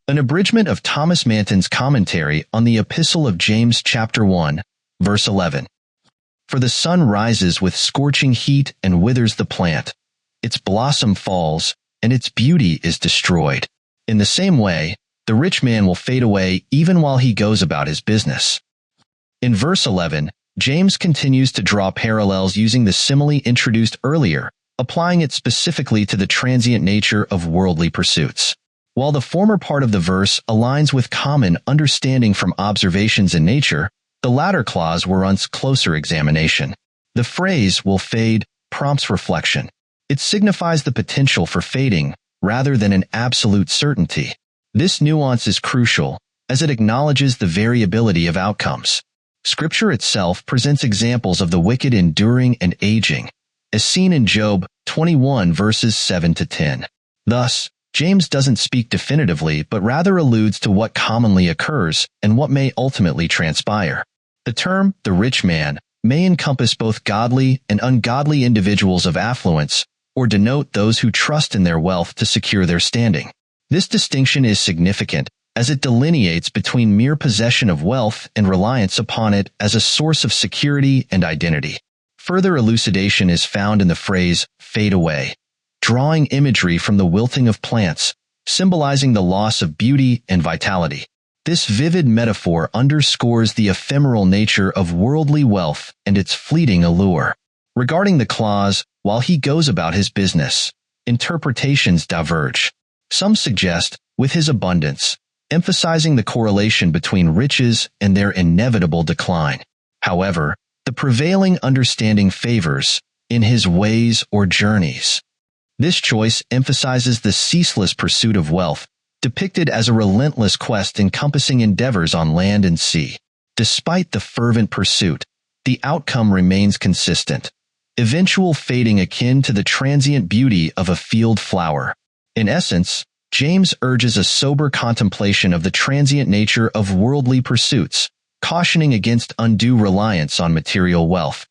An abridgment of Thomas Manton's commentary on the Epistle of James chapter 1, verse 11. For the sun rises with scorching heat and withers the plant. Its blossom falls, and its beauty is destroyed. In the same way, the rich man will fade away even while he goes about his business. In verse 11, James continues to draw parallels using the simile introduced earlier, applying it specifically to the transient nature of worldly pursuits. While the former part of the verse aligns with common understanding from observations in nature, the latter clause warrants closer examination. The phrase will fade prompts reflection. It signifies the potential for fading rather than an absolute certainty. This nuance is crucial, as it acknowledges the variability of outcomes. Scripture itself presents examples of the wicked enduring and aging, as seen in Job 21 verses 7 to 10. Thus, James doesn't speak definitively but rather alludes to what commonly occurs and what may ultimately transpire. The term, the rich man, may encompass both godly and ungodly individuals of affluence, or denote those who trust in their wealth to secure their standing. This distinction is significant, as it delineates between mere possession of wealth and reliance upon it as a source of security and identity. Further elucidation is found in the phrase, fade away, drawing imagery from the wilting of plants, symbolizing the loss of beauty and vitality. This vivid metaphor underscores the ephemeral nature of worldly wealth and its fleeting allure. Regarding the clause, while he goes about his business, interpretations diverge. Some suggest, with his abundance, emphasizing the correlation between riches and their inevitable decline. However, the prevailing understanding favors, in his ways or journeys. This choice emphasizes the ceaseless pursuit of wealth, depicted as a relentless quest encompassing endeavors on land and sea. Despite the fervent pursuit, the outcome remains consistent, eventual fading akin to the transient beauty of a field flower. In essence, James urges a sober contemplation of the transient nature of worldly pursuits, cautioning against undue reliance on material wealth.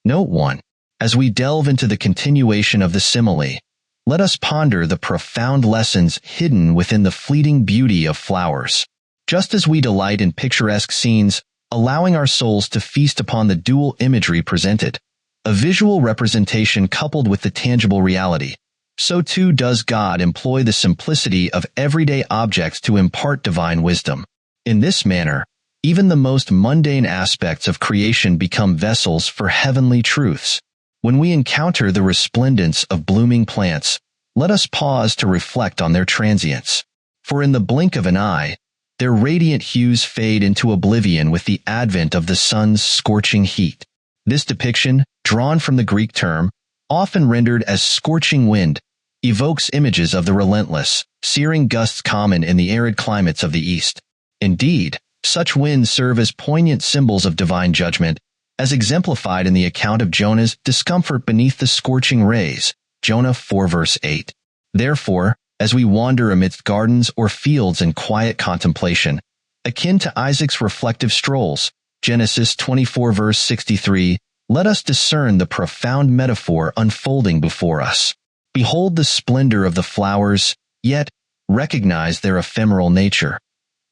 Note 1. As we delve into the continuation of the simile, let us ponder the profound lessons hidden within the fleeting beauty of flowers. Just as we delight in picturesque scenes, allowing our souls to feast upon the dual imagery presented, a visual representation coupled with the tangible reality, so too does God employ the simplicity of everyday objects to impart divine wisdom. In this manner, even the most mundane aspects of creation become vessels for heavenly truths. When we encounter the resplendence of blooming plants, let us pause to reflect on their transience. For in the blink of an eye, their radiant hues fade into oblivion with the advent of the sun's scorching heat. This depiction, drawn from the Greek term, often rendered as scorching wind, evokes images of the relentless, searing gusts common in the arid climates of the East. Indeed, such winds serve as poignant symbols of divine judgment, as exemplified in the account of Jonah's discomfort beneath the scorching rays, Jonah 4 verse 8. Therefore, as we wander amidst gardens or fields in quiet contemplation, akin to Isaac's reflective strolls, Genesis 24 verse 63, let us discern the profound metaphor unfolding before us. Behold the splendor of the flowers, yet recognize their ephemeral nature.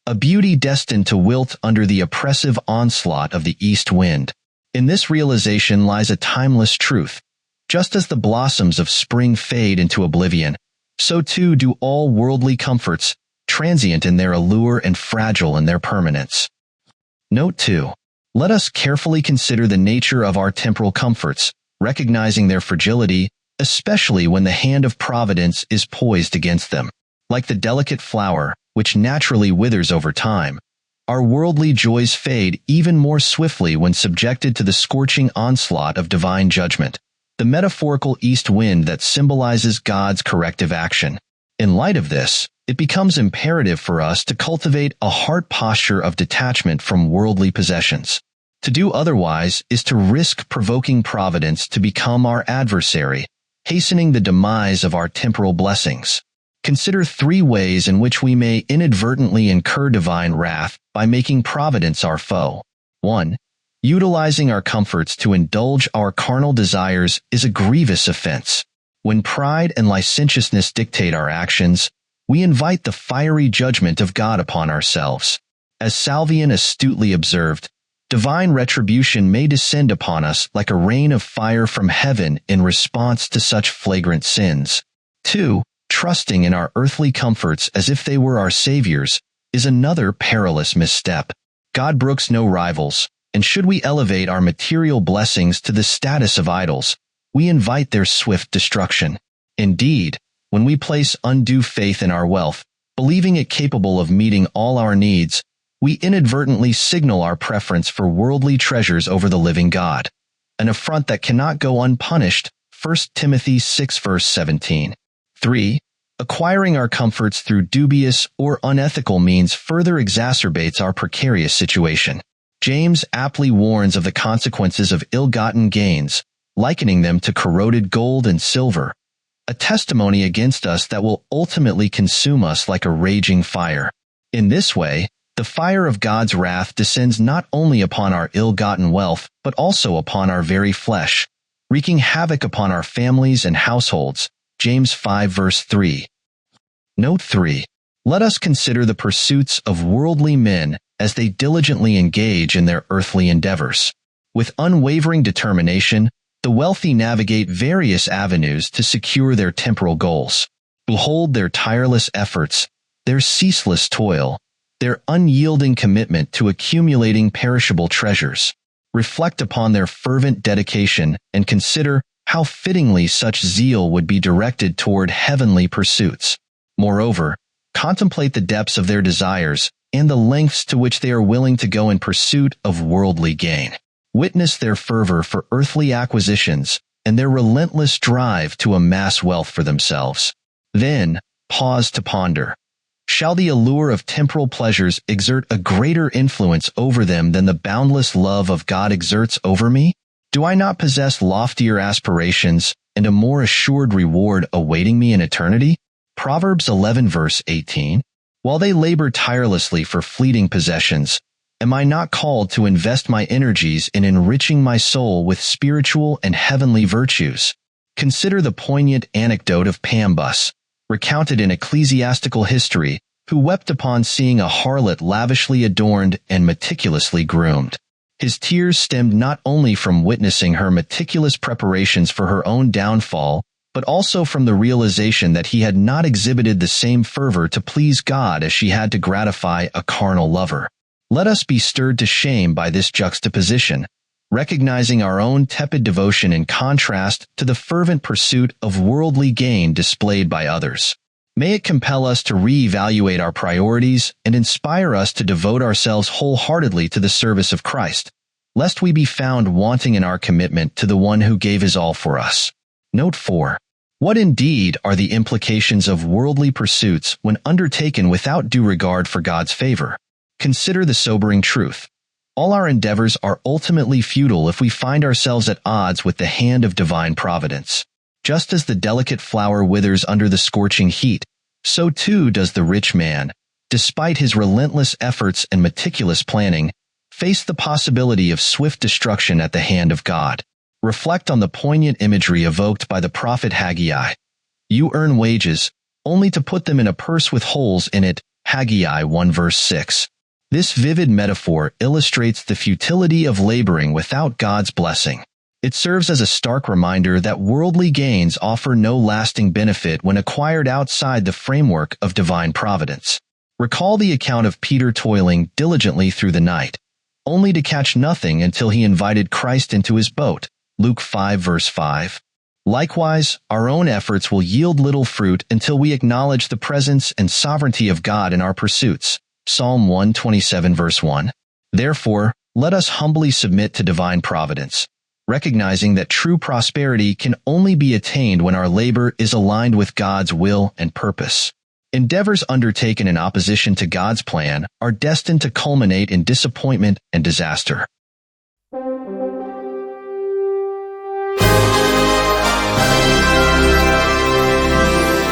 A beauty destined to wilt under the oppressive onslaught of the east wind. In this realization lies a timeless truth. Just as the blossoms of spring fade into oblivion, so too do all worldly comforts, transient in their allure and fragile in their permanence. Note 2. Let us carefully consider the nature of our temporal comforts, recognizing their fragility, especially when the hand of providence is poised against them. Like the delicate flower, which naturally withers over time, our worldly joys fade even more swiftly when subjected to the scorching onslaught of divine judgment, the metaphorical east wind that symbolizes God's corrective action. In light of this, it becomes imperative for us to cultivate a heart posture of detachment from worldly possessions. To do otherwise is to risk provoking providence to become our adversary, hastening the demise of our temporal blessings. Consider 3 ways in which we may inadvertently incur divine wrath by making providence our foe. 1. Utilizing our comforts to indulge our carnal desires is a grievous offense. When pride and licentiousness dictate our actions, we invite the fiery judgment of God upon ourselves. As Salvian astutely observed, divine retribution may descend upon us like a rain of fire from heaven in response to such flagrant sins. 2. Trusting in our earthly comforts as if they were our saviors is another perilous misstep. God brooks no rivals, and should we elevate our material blessings to the status of idols, we invite their swift destruction. Indeed, when we place undue faith in our wealth, believing it capable of meeting all our needs, we inadvertently signal our preference for worldly treasures over the living God, an affront that cannot go unpunished. 1 Timothy 6 verse 17. 3. Acquiring our comforts through dubious or unethical means further exacerbates our precarious situation. James aptly warns of the consequences of ill-gotten gains, likening them to corroded gold and silver, a testimony against us that will ultimately consume us like a raging fire. In this way, the fire of God's wrath descends not only upon our ill-gotten wealth, but also upon our very flesh, wreaking havoc upon our families and households. James 5 verse 3. Note 3. Let us consider the pursuits of worldly men as they diligently engage in their earthly endeavors. With unwavering determination, the wealthy navigate various avenues to secure their temporal goals. Behold their tireless efforts, their ceaseless toil, their unyielding commitment to accumulating perishable treasures. Reflect upon their fervent dedication and consider how fittingly such zeal would be directed toward heavenly pursuits. Moreover, contemplate the depths of their desires and the lengths to which they are willing to go in pursuit of worldly gain. Witness their fervor for earthly acquisitions and their relentless drive to amass wealth for themselves. Then, pause to ponder. Shall the allure of temporal pleasures exert a greater influence over them than the boundless love of God exerts over me? Do I not possess loftier aspirations and a more assured reward awaiting me in eternity? Proverbs 11 verse 18. While they labor tirelessly for fleeting possessions, am I not called to invest my energies in enriching my soul with spiritual and heavenly virtues? Consider the poignant anecdote of Pambus, recounted in ecclesiastical history, who wept upon seeing a harlot lavishly adorned and meticulously groomed. His tears stemmed not only from witnessing her meticulous preparations for her own downfall, but also from the realization that he had not exhibited the same fervor to please God as she had to gratify a carnal lover. Let us be stirred to shame by this juxtaposition, recognizing our own tepid devotion in contrast to the fervent pursuit of worldly gain displayed by others. May it compel us to reevaluate our priorities and inspire us to devote ourselves wholeheartedly to the service of Christ, lest we be found wanting in our commitment to the one who gave his all for us. Note 4. What indeed are the implications of worldly pursuits when undertaken without due regard for God's favor? Consider the sobering truth. All our endeavors are ultimately futile if we find ourselves at odds with the hand of divine providence. Just as the delicate flower withers under the scorching heat, so too does the rich man, despite his relentless efforts and meticulous planning, face the possibility of swift destruction at the hand of God. Reflect on the poignant imagery evoked by the prophet Haggai. You earn wages, only to put them in a purse with holes in it. Haggai 1 verse 6. This vivid metaphor illustrates the futility of laboring without God's blessing. It serves as a stark reminder that worldly gains offer no lasting benefit when acquired outside the framework of divine providence. Recall the account of Peter toiling diligently through the night, only to catch nothing until he invited Christ into his boat. Luke 5 verse 5. Likewise, our own efforts will yield little fruit until we acknowledge the presence and sovereignty of God in our pursuits. Psalm 127 verse 1. Therefore, let us humbly submit to divine providence, recognizing that true prosperity can only be attained when our labor is aligned with God's will and purpose. Endeavors undertaken in opposition to God's plan are destined to culminate in disappointment and disaster.